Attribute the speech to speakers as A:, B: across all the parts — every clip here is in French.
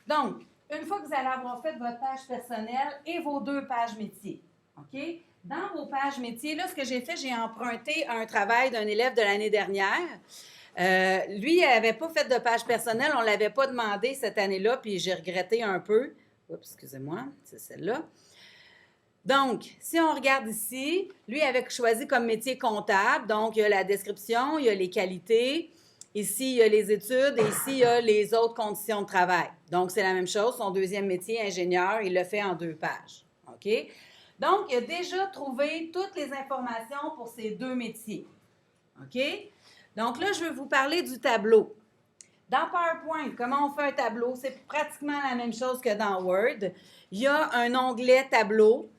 A: Donc, une fois que vous allez avoir fait votre page personnelle et vos 2 pages métiers, OK? Dans vos pages métiers, là, ce que j'ai fait, j'ai emprunté un travail d'un élève de l'année dernière. Lui, il n'avait pas fait de page personnelle, on ne l'avait pas demandé cette année-là, puis j'ai regretté un peu. Oups, excusez-moi, c'est celle-là. Donc, si on regarde ici, lui avait choisi comme métier comptable, donc il y a la description, il y a les qualités, ici il y a les études et ici il y a les autres conditions de travail. Donc, c'est la même chose, son deuxième métier, ingénieur, il le fait en 2 pages. OK? Donc, il a déjà trouvé toutes les informations pour ces 2 métiers. OK? Donc là, je vais vous parler du tableau. Dans PowerPoint, comment on fait un tableau? C'est pratiquement la même chose que dans Word. Il y a un onglet tableau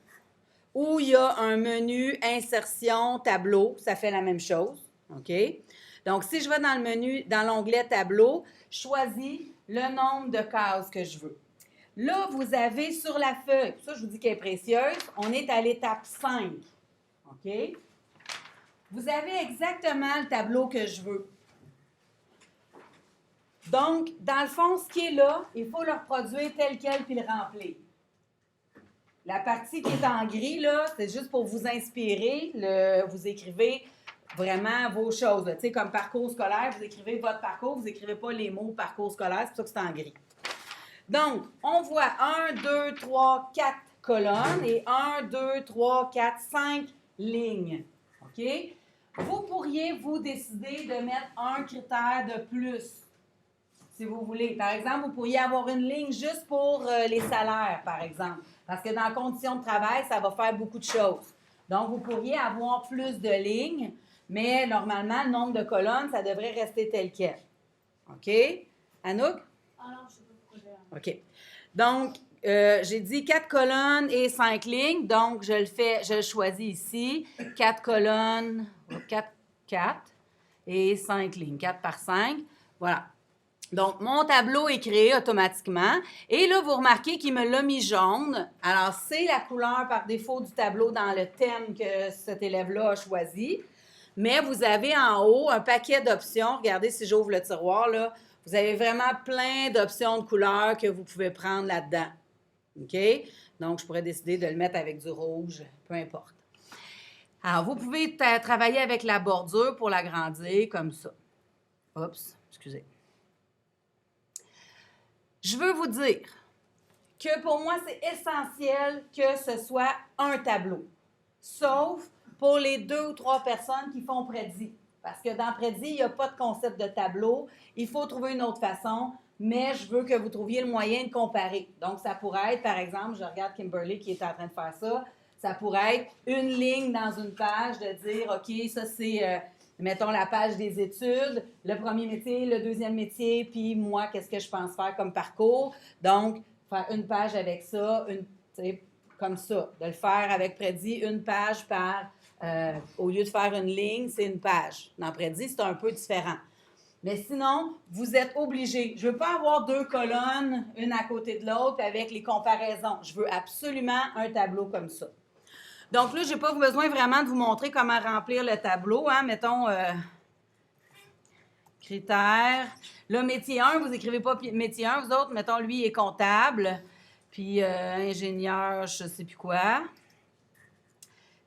A: où il y a un menu insertion tableau. Ça fait la même chose. OK? Donc, si je vais dans le menu, dans l'onglet tableau, je choisis le nombre de cases que je veux. Là, vous avez sur la feuille, ça je vous dis qu'elle est précieuse, on est à l'étape 5. OK? Vous avez exactement le tableau que je veux. Donc, dans le fond, ce qui est là, il faut le reproduire tel quel puis le remplir. La partie qui est en gris, là, c'est juste pour vous inspirer. Vous écrivez vraiment vos choses. Tu sais, comme parcours scolaire, vous écrivez votre parcours, vous n'écrivez pas les mots parcours scolaire, c'est pour ça que c'est en gris. Donc, on voit 1, 2, 3, 4 colonnes et 1, 2, 3, 4, 5 lignes. OK? Vous pourriez vous décider de mettre un critère de plus, si vous voulez. Par exemple, vous pourriez avoir une ligne juste pour les salaires, par exemple. Parce que dans conditions de travail, ça va faire beaucoup de choses. Donc, vous pourriez avoir plus de lignes, mais normalement, le nombre de colonnes, ça devrait rester tel quel. OK? Anouk?
B: Alors, je sais pas pourquoi
A: OK. Donc, j'ai dit 4 colonnes et 5 lignes. Donc, je le choisis ici. 4 colonnes, 4 et 5 lignes. 4 par 5. Voilà. Donc, mon tableau est créé automatiquement. Et là, vous remarquez qu'il me l'a mis jaune. Alors, c'est la couleur par défaut du tableau dans le thème que cet élève-là a choisi. Mais vous avez en haut un paquet d'options. Regardez si j'ouvre le tiroir, là. Vous avez vraiment plein d'options de couleurs que vous pouvez prendre là-dedans. OK? Donc, je pourrais décider de le mettre avec du rouge, peu importe. Alors, vous pouvez travailler avec la bordure pour l'agrandir comme ça. Oups, excusez. Je veux vous dire que pour moi, c'est essentiel que ce soit un tableau. Sauf pour les 2 ou 3 personnes qui font Prezi. Parce que dans Prezi, il n'y a pas de concept de tableau. Il faut trouver une autre façon, mais je veux que vous trouviez le moyen de comparer. Donc, ça pourrait être, par exemple, je regarde Kimberly qui est en train de faire ça, ça pourrait être une ligne dans une page de dire, OK, ça c'est, mettons, la page des études, le premier métier, le deuxième métier, puis moi, qu'est-ce que je pense faire comme parcours. Donc, faire une page avec ça, comme ça, de le faire avec Prezi, une page par, au lieu de faire une ligne, c'est une page. Dans Prezi, c'est un peu différent. Mais sinon, vous êtes obligé. Je ne veux pas avoir 2 colonnes, une à côté de l'autre, avec les comparaisons. Je veux absolument un tableau comme ça. Donc là, je n'ai pas besoin vraiment de vous montrer comment remplir le tableau. Hein? Mettons, critères. Là, métier 1, vous n'écrivez pas métier 1, vous autres, mettons, lui, il est comptable. Puis ingénieur, je ne sais plus quoi.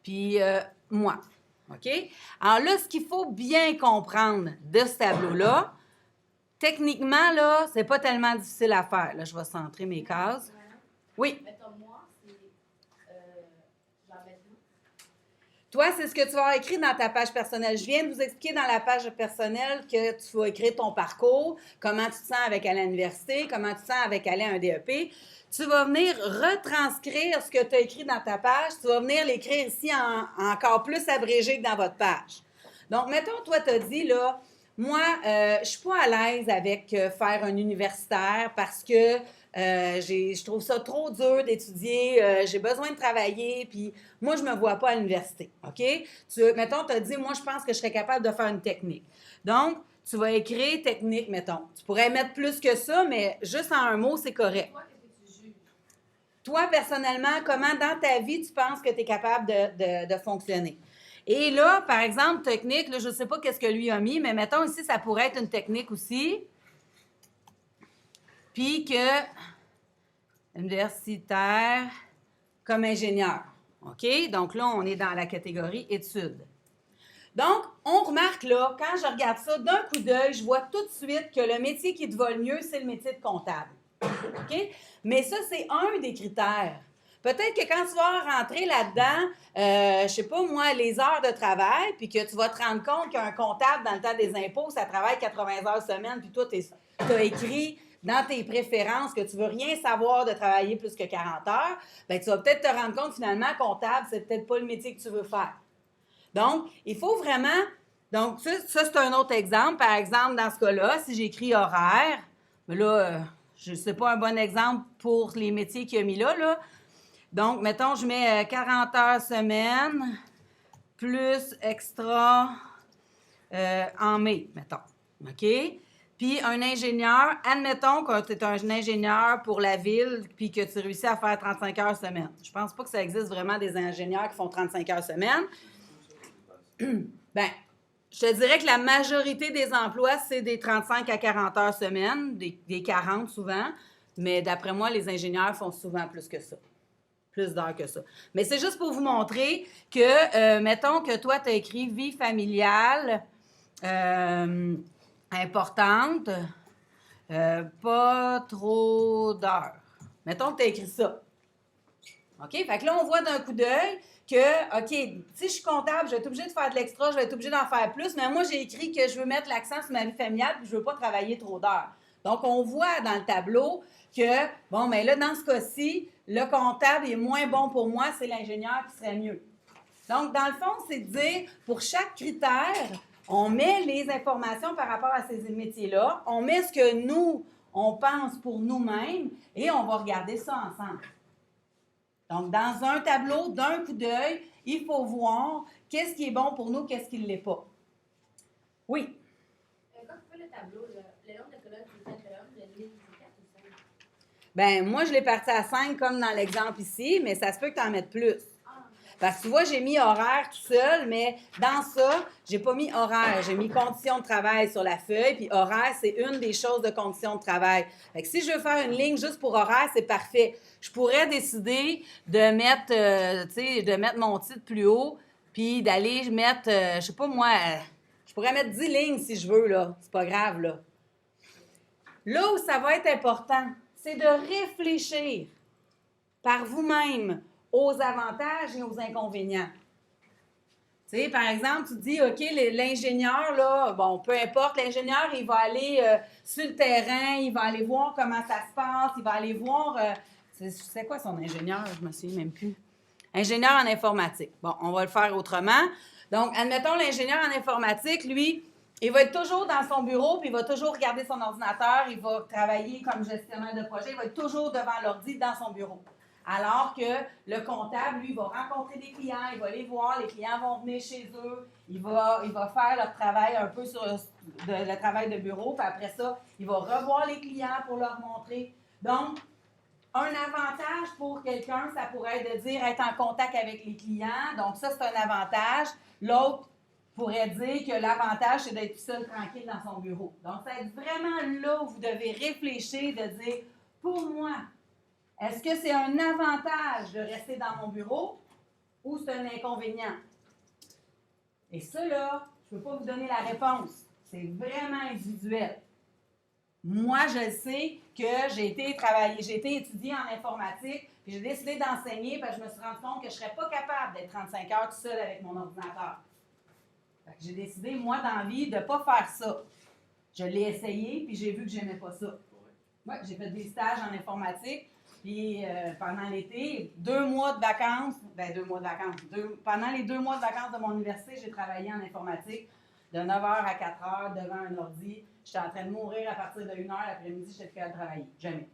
A: Puis moi. OK? Alors là, ce qu'il faut bien comprendre de ce tableau-là, techniquement, là, c'est pas tellement difficile à faire. Là, je vais centrer mes cases. Oui.
B: Mettons, moi, c'est. J'en mets où?
A: Toi, c'est ce que tu vas écrire dans ta page personnelle. Je viens de vous expliquer dans la page personnelle que tu vas écrire ton parcours, comment tu te sens avec aller à l'université, comment tu te sens avec aller à un DEP. Tu vas venir retranscrire ce que tu as écrit dans ta page. Tu vas venir l'écrire ici encore plus abrégé que dans votre page. Donc, mettons, toi, tu as dit, là, moi, je ne suis pas à l'aise avec faire un universitaire parce que je trouve ça trop dur d'étudier, j'ai besoin de travailler, puis moi, je ne me vois pas à l'université, OK? Mettons, tu as dit, moi, je pense que je serais capable de faire une technique. Donc, tu vas écrire technique, mettons. Tu pourrais mettre plus que ça, mais juste en un mot, c'est correct.
B: Toi, qu'est-ce que tu juges?
A: Toi, personnellement, comment dans ta vie tu penses que tu es capable de fonctionner? Et là, par exemple, technique, là, je ne sais pas qu'est-ce que lui a mis, mais mettons ici, ça pourrait être une technique aussi. puis que universitaire comme ingénieur. OK? Donc là, on est dans la catégorie études. Donc, on remarque là, quand je regarde ça d'un coup d'œil, je vois tout de suite que le métier qui te va le mieux, c'est le métier de comptable. OK? Mais ça, c'est un des critères. Peut-être que quand tu vas rentrer là-dedans, je sais pas moi, les heures de travail, puis que tu vas te rendre compte qu'un comptable, dans le temps des impôts, ça travaille 80 heures semaine, puis toi, tu as écrit dans tes préférences que tu veux rien savoir de travailler plus que 40 heures, bien, tu vas peut-être te rendre compte, finalement, comptable, c'est peut-être pas le métier que tu veux faire. Donc, il faut vraiment... Donc, ça c'est un autre exemple. Par exemple, dans ce cas-là, si j'écris horaire, mais là, je ne sais pas un bon exemple pour les métiers qu'il a mis là. Donc, mettons, je mets 40 heures semaine, plus extra en mai, mettons. OK? Puis, un ingénieur, admettons que tu es un ingénieur pour la ville puis que tu réussis à faire 35 heures semaine. Je pense pas que ça existe vraiment des ingénieurs qui font 35 heures semaine. Bien, je te dirais que la majorité des emplois, c'est des 35 à 40 heures semaine, des 40 souvent, mais d'après moi, les ingénieurs font souvent plus que ça. Plus d'heures que ça. Mais c'est juste pour vous montrer que, mettons que toi, tu as écrit vie familiale importante, pas trop d'heures. Mettons que tu as écrit ça. OK? Fait que là, on voit d'un coup d'œil que, OK, si je suis comptable, je vais être obligée de faire de l'extra, je vais être obligée d'en faire plus, mais moi, j'ai écrit que je veux mettre l'accent sur ma vie familiale puis je ne veux pas travailler trop d'heures. Donc, on voit dans le tableau que, bon, mais là, dans ce cas-ci, le comptable est moins bon pour moi, c'est l'ingénieur qui serait mieux. Donc, dans le fond, c'est de dire, pour chaque critère, on met les informations par rapport à ces métiers-là, on met ce que nous, on pense pour nous-mêmes et on va regarder ça ensemble. Donc, dans un tableau, d'un coup d'œil, il faut voir qu'est-ce qui est bon pour nous, qu'est-ce qui ne l'est pas. Oui?
B: Quand tu fais le tableau, le nombre de colonnes, c'est 4 colonnes, le livre, c'est 4 ou 5?
A: Bien, moi, je l'ai parti à 5 comme dans l'exemple ici, mais ça se peut que tu en mettes plus. Parce que tu vois, j'ai mis horaire tout seul, mais dans ça, j'ai pas mis horaire. J'ai mis conditions de travail sur la feuille, puis horaire, c'est une des choses de conditions de travail. Fait que si je veux faire une ligne juste pour horaire, c'est parfait. Je pourrais décider de mettre, de mettre mon titre plus haut, puis d'aller mettre, je sais pas moi, je pourrais mettre 10 lignes si je veux, là. C'est pas grave, là. Là où ça va être important, c'est de réfléchir par vous-même aux avantages et aux inconvénients. Tu sais, par exemple, tu te dis, OK, l'ingénieur, là, bon, peu importe, l'ingénieur, il va aller sur le terrain, il va aller voir comment ça se passe, il va aller voir, c'est quoi son ingénieur? Je me souviens même plus. Ingénieur en informatique. Bon, on va le faire autrement. Donc, admettons, l'ingénieur en informatique, lui, il va être toujours dans son bureau, puis il va toujours regarder son ordinateur, il va travailler comme gestionnaire de projet, il va être toujours devant l'ordi dans son bureau. Alors que le comptable, lui, va rencontrer des clients, il va les voir, les clients vont venir chez eux, il va faire leur travail un peu sur le travail de bureau, puis après ça, il va revoir les clients pour leur montrer. Donc, un avantage pour quelqu'un, ça pourrait être de dire être en contact avec les clients. Donc, ça, c'est un avantage. L'autre pourrait dire que l'avantage, c'est d'être seul, tranquille dans son bureau. Donc, ça va être vraiment là où vous devez réfléchir, de dire, pour moi, est-ce que c'est un avantage de rester dans mon bureau ou c'est un inconvénient? Et ça, là, je ne peux pas vous donner la réponse. C'est vraiment individuel. Moi, je sais que j'ai été étudier en informatique, puis j'ai décidé d'enseigner, parce que je me suis rendu compte que je ne serais pas capable d'être 35 heures tout seul avec mon ordinateur. Fait que j'ai décidé, moi, dans la vie, de ne pas faire ça. Je l'ai essayé, puis j'ai vu que je n'aimais pas ça. Ouais, j'ai fait des stages en informatique. Puis pendant l'été, 2 mois de vacances, pendant les 2 mois de vacances de mon université, j'ai travaillé en informatique de 9h à 4h devant un ordi. J'étais en train de mourir à partir de 1h l'après-midi, j'étais plus à travailler. Jamais.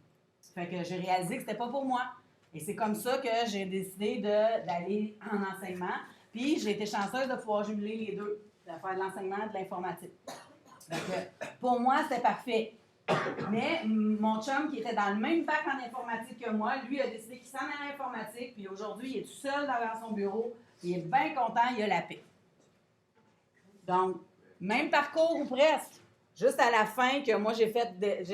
A: Fait que j'ai réalisé que c'était pas pour moi. Et c'est comme ça que j'ai décidé d'aller en enseignement. Puis j'ai été chanceuse de pouvoir jumeler les deux, de faire de l'enseignement et de l'informatique. Fait que pour moi, c'était parfait. Mais mon chum, qui était dans le même bac en informatique que moi, lui a décidé qu'il s'en allait en informatique, puis aujourd'hui, il est tout seul dans son bureau, il est bien content, il a la paix. Donc, même parcours ou presque. Juste à la fin que moi, j'ai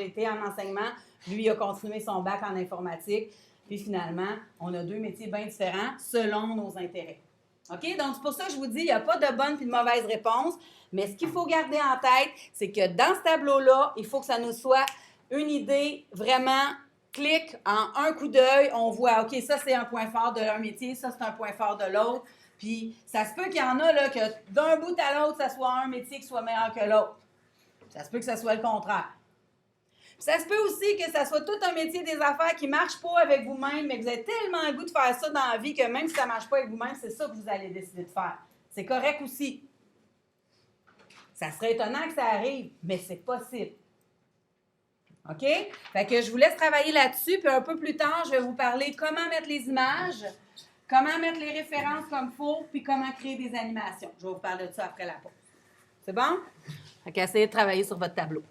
A: été en enseignement, Lui, il a continué son bac en informatique. Puis finalement, on a deux métiers bien différents selon nos intérêts. OK? Donc, c'est pour ça que je vous dis, il n'y a pas de bonne et de mauvaise réponse. Mais ce qu'il faut garder en tête, c'est que dans ce tableau-là, il faut que ça nous soit une idée vraiment clic, en un coup d'œil, on voit, OK, ça, c'est un point fort de un métier, ça, c'est un point fort de l'autre. Puis, ça se peut qu'il y en a, là, que d'un bout à l'autre, ça soit un métier qui soit meilleur que l'autre. Ça se peut que ça soit le contraire. Puis ça se peut aussi que ça soit tout un métier des affaires qui ne marche pas avec vous-même, mais que vous avez tellement le goût de faire ça dans la vie que même si ça ne marche pas avec vous-même, c'est ça que vous allez décider de faire. C'est correct aussi. Ça serait étonnant que ça arrive, mais c'est possible. OK? Fait que je vous laisse travailler là-dessus, puis un peu plus tard, je vais vous parler de comment mettre les images, comment mettre les références comme il faut, puis comment créer des animations. Je vais vous parler de ça après la pause. C'est bon? Fait qu'essayez de travailler sur votre tableau.